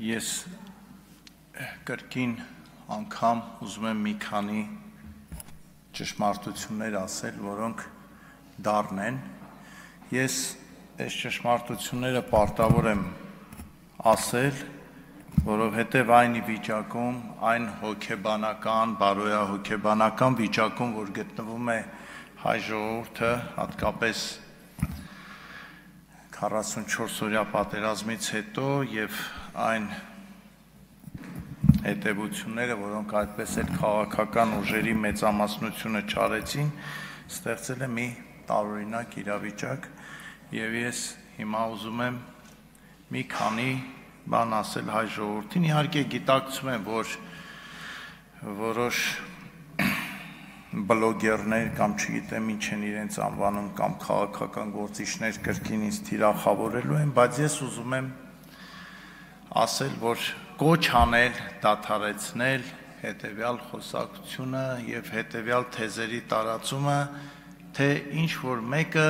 Ես կրկին անգամ ուզում եմ մի քանի ճշմարտություններ ասել, որոնք դառն են։ Ես այս ճշմարտությունները պարտավոր եմ ասել, որովհետև այն վիճակում, այն հոգեբանական, բարոյահոգեբանական վիճակում, որ գտնվում է հայ ժողովուրդը, հատկապես 44-օրյա պատերազմից հետո եւ այն հետևությունները, որոնք այդպես էլ քաղաքական ուժերի մեծամասնությունը չարեցին, ստեղծել է մի տարօրինակ իրավիճակ եւ ես հիմա ուզում եմ մի քանի բան ասել հայ ժողովրդին։ Իհարկե գիտակցում եմ, որ որոշ բլոգերներ կամ չգիտեմ ինչ են իրենց անվանում կամ քաղաքական գործիչներ կրկին ինձ թիրախավորելու են, բայց ես ուզում եմ ասել, որ կոչ անել, դադարեցնել հետևյալ խոսակցությունը եւ հետևյալ թեզերի տարածումը, թե ինչ որ մեկը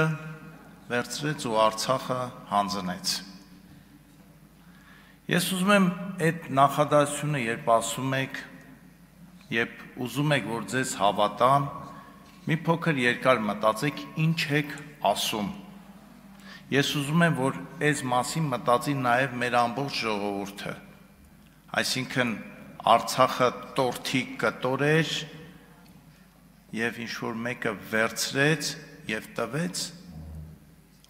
վերցրեց ու Արցախը հանձնեց։ Ես ուզում եմ այդ նախադասությունը, երբ ասում եք, երբ ուզում եք, որ ձեզ հավատան, մի փոքր երկար մտածեք, ինչ եք ասում։ Ես ուզում եմ, որ այս մասին մտածի նաև մեր ամբողջ ժողովուրդը։ Այսինքն Արցախը տորթի կտոր էր եւ ինչ որ մեկը վերցրեց եւ տվեց,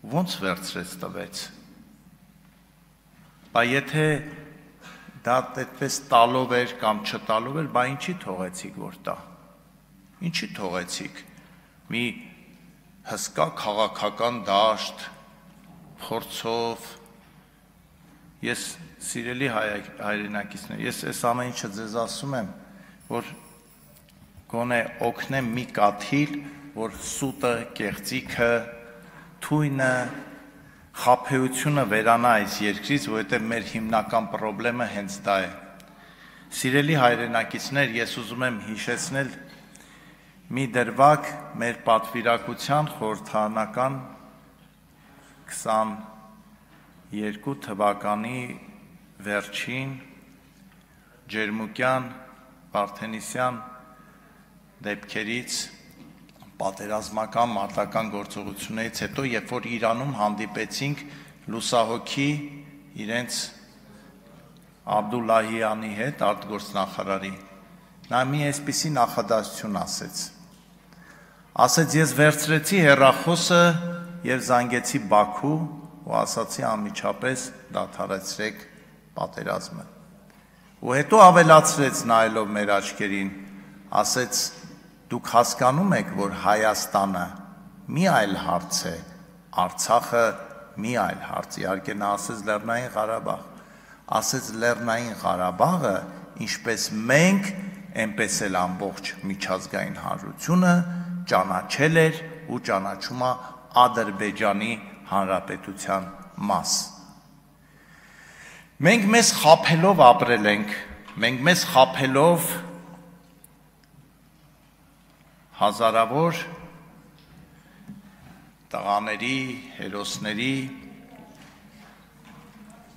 ո՞նց վերցրեց տվեց։ Բայց եթե դա այդպես տալով էր կամ չտալով էր, բա ինչի թողեցիք որ տա։ Ինչի թողեցիք։ Մի հսկա քաղաքական դաշտ, փորձով։ Ես սիրելի հայրենակիցներ, ես այս ամեն ինչը ձեզ ասում եմ, որ գոնե օգնեմ մի կաթիլ, որ սուտը, կեղծիքը, թույնը, խաբեությունը վերանա այս երկրից, որովհետև մեր հիմնական խնդրեմը հենց դա է։ Սիրելի հայրենակիցներ, ես ուզում եմ հիշեցնել մի դրվագ մեր պատվիրակության խորհրդարանական 22 թվականի վերջին Ջերմուկյան, Վարդենիսյան դեպքերից պատերազմական մարտական գործողություններից հետո, երբ որ Իրանում հանդիպեցինք լուսահոգի իրենց Աբդուլլահյանի հետ, արտգործնախարարի, նա մի այսպիսի նախադասություն ասեց, ես վերցրեցի հեռախոսը եւ զանգեցի Բաքու ու ասացի անմիջապես դադարեցրեք պատերազմը։ Ու հետո ավելացրեց նայելով մեր աչքերին, ասեց դուք հասկանում եք, որ Հայաստանը մի այլ հարց է, Արցախը մի այլ հարց, իհարկե նա ասեց Լեռնային Ղարաբաղ, ասեց Լեռնային Ղարաբաղը, ինչպես մենք, այնպես էլ ամբողջ միջազգային հանրությունը ճանաչել էր ու ճանաչում է Ադրբեջանի Հանրապետության մաս։ Մենք մեզ խաբելով ապրել ենք, մենք մեզ խաբելով հազարավոր տղաների, հերոսների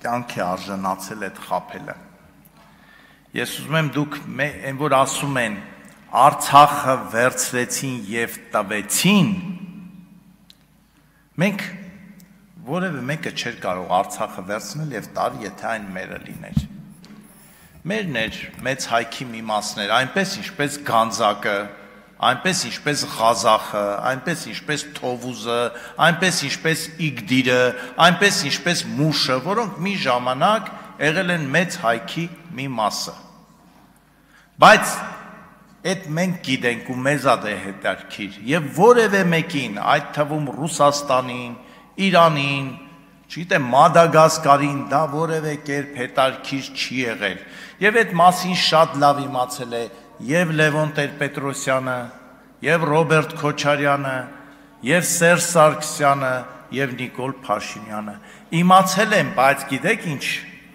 կյանքի արժանացել այդ խաբելը։ Ես ուզում եմ դուք այն որ ասում են Արցախը վերցրեցին եւ տվեցին, մենք որևէ մեկը չէր կարող Արցախը վերցնել եւ տալ, եթե այն մերը լիներ։ Մերն էր մեծ հայքի մի մասն էր, այնպես ինչպես Գանձակը, այնպես ինչպես Ղազախը, այնպես ինչպես Թովուզը, այնպես ինչպես Իգդիրը, այնպես ինչպես Մուշը, որոնք մի ժամանակ եղել են մեծ հայքի մի մասը։ Բայց այդ մենք գիտենք ու մեզ է հետաքրքիր եւ որևէ մեկին, այդ թվում Ռուսաստանին, Իրանին, չգիտեմ Մադագասկարին, դա որևէ կերպ հետաքրքիր չի եղել։ Եվ այդ մասին շատ լավ իմացել է եւ Լևոն Տեր-Պետրոսյանը, եւ Ռոբերտ Քոչարյանը, եւ Սերժ Սարգսյանը, եւ Նիկոլ Փաշինյանը։ Իմացել են, բայց գիտեք ինչ,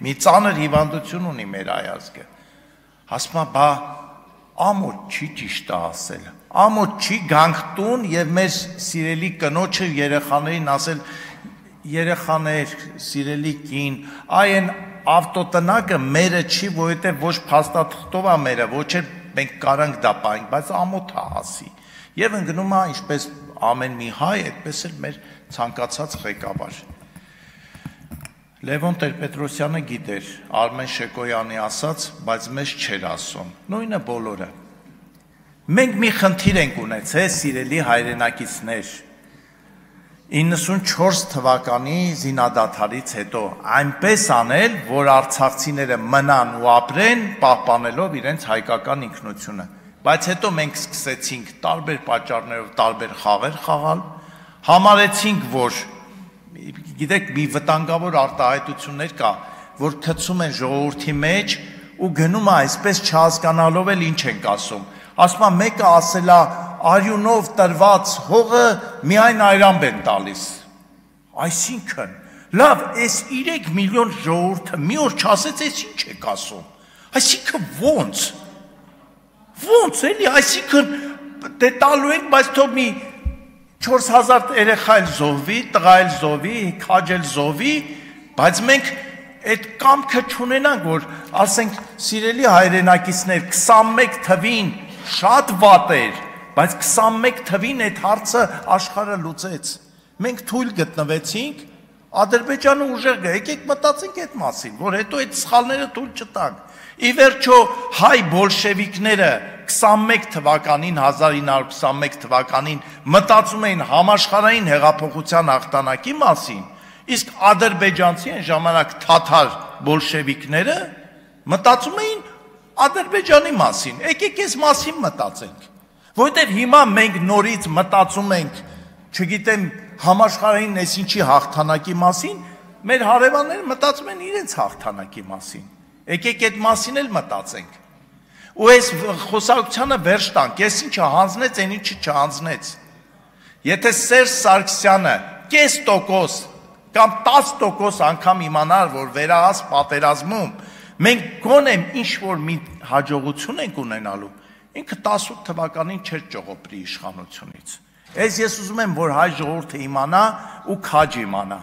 մի ծանր հիվանդություն ունի մեր հայազգը։ Ասում է, բա ամոթ չի ճիշտ ասել։ Ամոթ չի գանք տուն եւ մեր սիրելի կնոջը երեխաներին ասել, երեխաներ, սիրելի կին, այ այն ավտոտնակը մերը չի, որովհետև ոչ փաստաթղթով է մերը, ոչ էլ մենք կարանք դա պահենք, բայց ամոթ է ասի։ Եվ ընկնում է ինչպես ամեն մի հայ, այդպես էլ մեր ցանկացած ղեկավար։ Լևոն Տեր-Պետրոսյանը գիտեր Արմեն Շեկոյանի ասած, բայց մեզ չէր ասում։ Նույնը բոլորը։ Մենք մի խնդիր ենք ունեցել, սիրելի հայրենակիցներ, 94 թվականի զինադադարից հետո այնպես անել, որ արցախցիները մնան ու ապրեն, պահպանելով իրենց հայկական ինքնությունը։ Բայց հետո մենք սկսեցինք տարբեր պատճառներով տարբեր խաղեր խաղալ, համարեցինք, որ գիտեք, մի վտանգավոր արտահայտություններ կա, որ գցում են ժողովրդի մեջ ու գնում է այսպես չհասկանալով էլ ինչ ենք ասում։ Ասում է մեկը ասել է արյունով տրված հողը միայն այրամբ են տալիս։ Այսինքն, լավ, այս 3 միլիոն ժողովուրդը մի օր չասեց, այս ինչ եք ասում։ Այսինքն ո՞նց էլի, այսինքն դե տալու ենք, բայց թող մի 4000 երեխա էլ զոհվի, տղա էլ զոհվի, քաջ էլ զոհվի, բայց մենք այդ կամքը չունենանք, որ ասենք սիրելի հայրենակիցներ 21 թվին շատ վատ էր, բայց 21 թվին այդ հարցը աշխարհը լուծեց։ Մենք թույլ գտնվեցինք, Ադրբեջանը ուժեղ գա, եկեք մտածենք այդ մասին, որ հետո այդ սխալները թույլ չտանք։ Ի վերջո հայ բոլշևիկները 21 թվականին 1921 թվականին մտածում էին համաշխարհային հեղափոխության հաղթանակի մասին, իսկ ադրբեջանցի այն ժամանակ թաթար բոլշևիկները մտածում էին Ադրբեջանի մասին։ Եկեք այս մասին մտածենք, որովհետև հիմա մենք նորից մտածում ենք, չգիտեմ, համաշխարհային այսինչի հաղթանակի մասին, մեր հարևանները մտածում են իրենց հաղթանակի մասին։ Եկեք այդ մասին էլ մտածենք։ Ու այս խոսակցությանը վերջ տանք, ես ինչը հանձնեց, այն ինչը չհանձնեց։ Եթե Սերժ Սարգսյանը 0.5% կամ 10% անգամ իմանար, որ վերահաս պատերազմում մենք գոնե ինչ-որ մի հաջողություն ենք ունենալու, ինքը 18 թվականին չէր ճողոպրի իշխանությունից։ Այս ես ուզում եմ, որ հայ ժողովուրդը իմանա ու քաջ իմանա,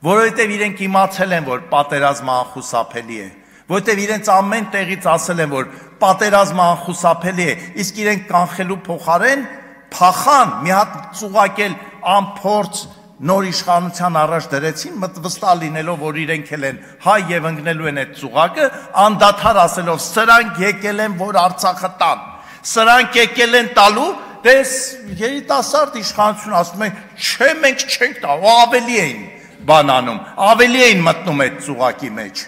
որովհետև իրենք իմացել են, որ պատերազմը անխուսափելի է, որովհետև իրենց ամեն տեղից ասել են, որ պատերազմը անխուսափելի է, իսկ իրենք կանխելու փոխարեն փախան, մի հատ ծուղակել անփորձ նոր իշխանության առաջ դրեցին, վստահ լինելով, որ իրենք էլ են հայ եւ ընկնելու են այդ ծուղակը, անդադար ասելով, սրանք եկել են, որ Արցախը տան, սրանք եկել են տալու, դες երիտասարդ իշխանություն ասում են, չէ, մենք չենք տա, ու ավելի էին բանանում, ավելի էին մտնում այդ ծուղակի մեջ։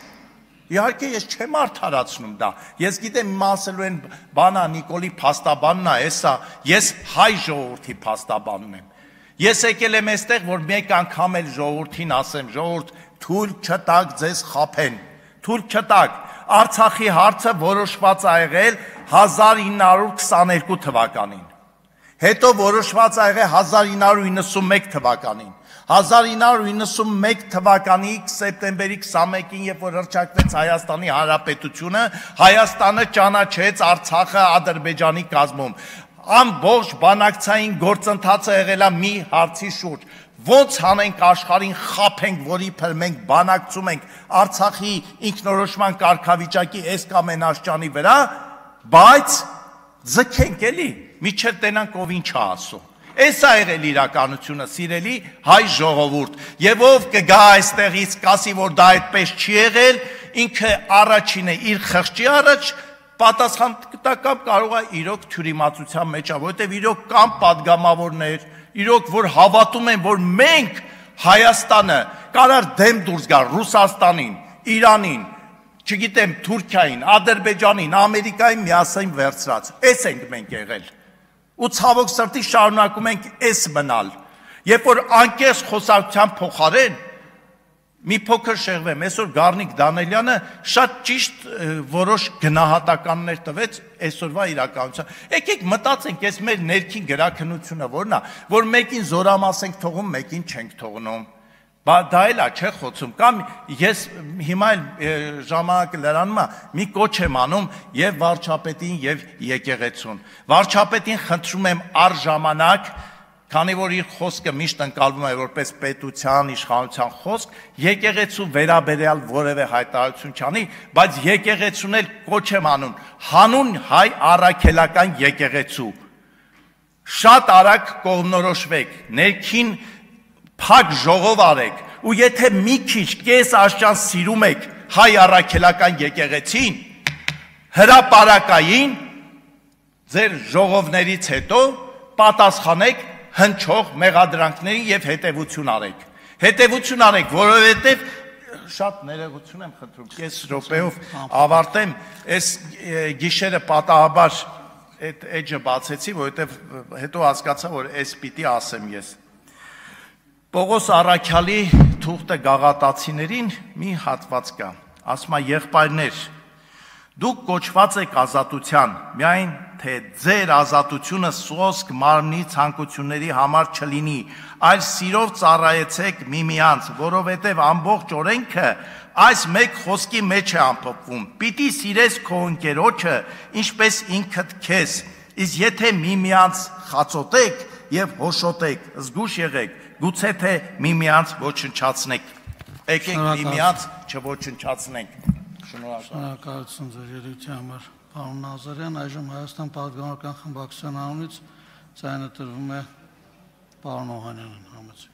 Իհարկե ես չեմ արդարացնում դա, ես գիտեմ իմ ասելու են բանա Նիկոլի փաստաբանն է, հեսա, ես հայ ժողովրդի փաստաբանն եմ։ Ես եկել եմ այստեղ, որ մեկ անգամ էլ ժողովրդին ասեմ, ժողովուրդ, թույլ չտաք ձեզ խաբեն, թույլ չտաք։ Արցախի հարցը որոշված ա եղել 1922 թվականին։ Հետո որոշված ա եղել 1991 թվականին։ 1991 թվականի սեպտեմբերի 21-ին, երբ որ հռչակվեց Հայաստանի Հանրապետությունը, Հայաստանը ճանաչեց Արցախը Ադրբեջանի կազմում։ Ամբողջ բանակցային գործընթացը եղել է մի հարցի շուրջ։ Ոնց հանենք աշխարհին խափենք, որի փր մենք բանակցում ենք Արցախի ինքնորոշման կարգավիճակի այս կամ այն աշճանի վրա, բայց ձգենք էլի, միջև տենանք ով ինչ է ասում։ Այս է եղել իրականությունը, սիրելի հայ ժողովուրդ, եւ ով կգա այստեղից կասի, որ դա այդպես չի եղել, ինքը առաջին է իր խղճի առաջ պատասխան տա կամ կարող է իրոք թյուրիմացության մեջ է, որովհետև իրոք կան падգամավորներ, իրոք որ հավատում են, որ մենք Հայաստանը կարար դեմ դուրս գալ Ռուսաստանին, Իրանին, չգիտեմ, Թուրքիային, Ադրբեջանին, Ամերիկային միասին վերցրած։ Էս ենք մենք եղել։ Ու ցավոք սրտի շարունակում ենք էս մնալ։ Երբ որ անկեղծ խոսակցության փոխարեն մի փոքր շեղվեմ, այսօր Գառնիկ Դանելյանը շատ ճիշտ որոշ գնահատականներ տվեց այսօրվա իրականության։ Եկեք մտածենք, այս մեր ներքին գրաքննությունը որն է, որ մեկին զորամաս ենք թողում, մեկին չենք թողնում։ Դա էլ է չէ խոսում, կամ ես հիմա էլ ժամանակը լրանում է, մի կոչ եմ անում եւ վարչապետին եւ եկեղեցուն։ Վարչապետին խնդրում եմ առժամանակ քանի որ իր խոսքը միշտ ընկալվում է որպես պետության, իշխանության խոսք, եկեղեցու վերաբերյալ որևէ հայտարարություն չանի, բայց եկեղեցուն էլ կոչ եմ անում հանուն հայ առաքելական եկեղեցու։ Շատ արագ կողմնորոշվեք, ներքին փակ ժողով արեք, ու եթե մի քիչ կես աշճան սիրում եք հայ առաքելական եկեղեցին, հրապարակային ձեր ժողովներից հետո պատասխանեք հնչող մեղադրանքներին եւ հետեւություն արեք։ Հետեւություն արեք, որովհետեւ շատ ներողություն եմ խնդրում, կես րոպեով ավարտեմ, այս գիշերը պատահաբար այդ էջը բացեցի, որովհետեւ հետո հասկացա, որ այս պիտի ասեմ ես։ Պողոս Առաքյալի թուղթը գաղատացիներին մի հատված կա, ասում է եղբայրներ, դուք կոչված եք ազատության, միայն թե ձեր ազատությունը սոսկ մարմնի ցանկությունների համար չլինի, այլ սիրով ծառայեցեք միմյանց, որովհետև ամբողջ օրենքը այս մեկ խոսքի մեջ է ամփոփվում. պիտի սիրես քո ընկերոջը, ինչպես ինքդ քեզ, իսկ եթե միմյանց խածոտեք եւ հոշոտեք, զգուշ եղեք, գուցե թե միմյանց ոչնչացնեք, եկեք միմյանց չոչնչացնենք։ Շնորհակալություն ձեր ելույթի համար, պարոն Նազարյան, այժմ Հայաստան պատգամավորական խմբակցության անունից ձայնը տրվում է պարոն Օհանյանին, համեցեք։